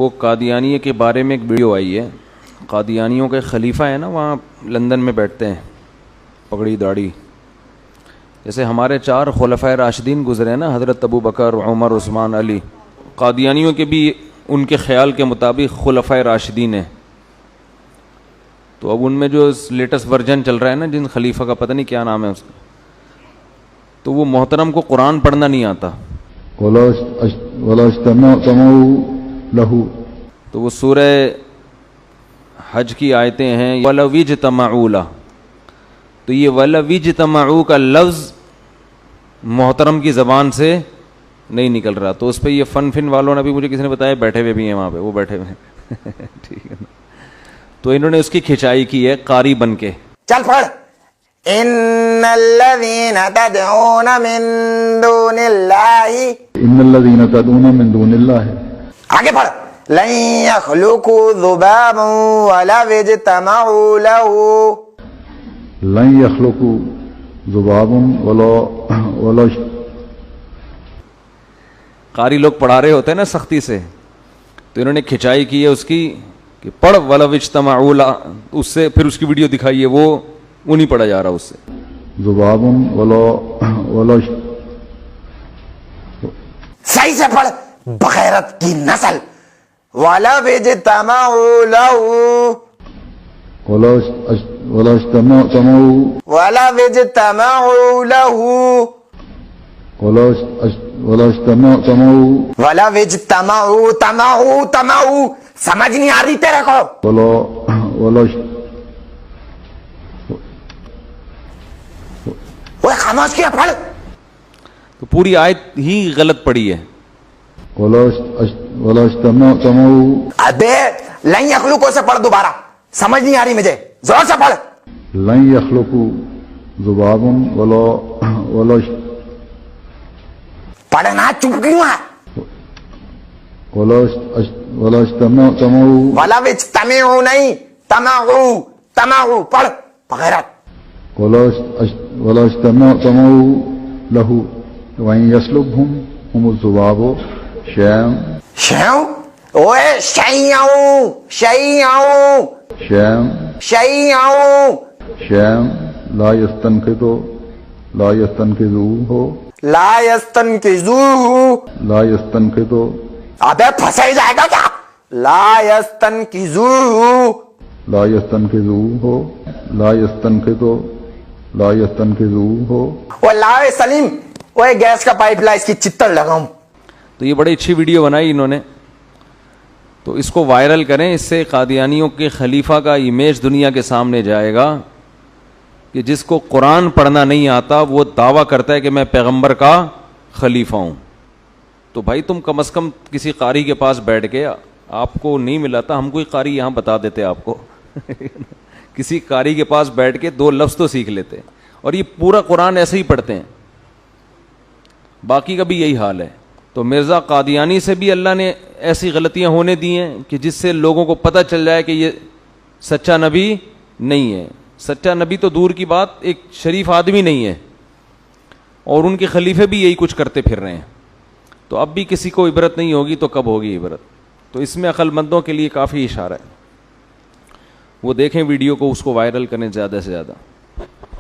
وہ قادیانیہ کے بارے میں ایک ویڈیو آئی ہے. قادیانیوں کے خلیفہ ہیں نا, وہاں لندن میں بیٹھتے ہیں, پگڑی داڑھی. جیسے ہمارے 4 خلفائے راشدین گزرے ہیں نا, حضرت ابو بکر, عمر, عثمان, علی. قادیانیوں کے بھی ان کے خیال کے مطابق خلفائے راشدین ہیں. تو اب ان میں جو لیٹسٹ ورژن چل رہا ہے نا, جن خلیفہ کا پتہ نہیں کیا نام ہے اس کا, تو وہ محترم کو قرآن پڑھنا نہیں آتا. تو وہ سورہ حج کی آیتیں ہیں, وَلَوِ اجْتَمَعُوا لَهُ. تو یہ وَلَوِ اجْتَمَعُوا کا لفظ محترم کی زبان سے نہیں نکل رہا. تو اس پہ یہ فن والوں نے بھی, مجھے کسی نے بتایا, بیٹھے ہوئے بھی ہیں وہاں پہ, وہ بیٹھے ہوئے ہیں. ٹھیک ہے نا. تو انہوں نے اس کی کھچائی کی ہے قاری بن کے. چل پڑھ. ان الذين تدعون من دون الله, ان الذين تدعون من دون الله, آگے پڑھ. لن يخلقوا ذبابا ولو اجتمعوا له, لن يخلقوا ذبابا ولا قاری لوگ پڑھا رہے ہوتے ہیں نا سختی سے, تو انہوں نے کھچائی کی ہے اس کی کہ پڑھ وَلَوِ اجْتَمَعُوا لَهُ, اس سے پھر اس کی ویڈیو دکھائیے, وہ نہیں پڑھا جا رہا اس سے. ذباب ولا صحیح سے پڑھ بغیرت کی نسل. وَلَوِ اجْتَمَعُوا لَهُ, ولا اجتمعوا وَلَوِ اجْتَمَعُوا لَهُ, ولا اجتمعوا وَلَوِ اجْتَمَعُوا تَمَعُوا. سمجھ نہیں آ رہی تیرے کو؟ ولا وہ خاموش کیا, پڑھ. تو پوری آیت ہی غلط پڑھی ہے. ولا اجتمعوا, ابے لن یخلقوا سے پڑھ دوبارہ, سمجھ نہیں آ رہی مجھے, زور سے پڑھ. لن يخلقوا ذبابا ولا پڑھنا چپ کیوں ہے؟ ولا اجتمعوا, وَلَوِ اجْتَمَعُوا نہیں, تَمَعُوا پڑھ بغیرت. ولا اجتمعوا له وإن يسلبهم الذباب شيئا شیوں, اوے شیوں لا يستنقذوه لا يستنقذوه. ابے پھنسے جائے گا کیا؟ لا يستنقذوه وہ لا سلیم, وہ گیس کا پائپ لا, اس کی چتر لگاؤں. تو یہ بڑی اچھی ویڈیو بنائی انہوں نے, تو اس کو وائرل کریں. اس سے قادیانیوں کے خلیفہ کا امیج دنیا کے سامنے جائے گا کہ جس کو قرآن پڑھنا نہیں آتا وہ دعویٰ کرتا ہے کہ میں پیغمبر کا خلیفہ ہوں. تو بھائی تم کم از کم کسی قاری کے پاس بیٹھ کے, آپ کو نہیں ملا تھا, ہم کوئی قاری یہاں بتا دیتے آپ کو. کسی قاری کے پاس بیٹھ کے 2 لفظ تو سیکھ لیتے. اور یہ پورا قرآن ایسے ہی پڑھتے ہیں, باقی کا بھی یہی حال ہے. تو مرزا قادیانی سے بھی اللہ نے ایسی غلطیاں ہونے دی ہیں کہ جس سے لوگوں کو پتہ چل جائے کہ یہ سچا نبی نہیں ہے. سچا نبی تو دور کی بات, ایک شریف آدمی نہیں ہے, اور ان کے خلیفے بھی یہی کچھ کرتے پھر رہے ہیں. تو اب بھی کسی کو عبرت نہیں ہوگی تو کب ہوگی عبرت؟ تو اس میں عقل مندوں کے لیے کافی اشارہ ہے. وہ دیکھیں ویڈیو کو, اس کو وائرل کریں زیادہ سے زیادہ,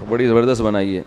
بڑی زبردست بنائی ہے.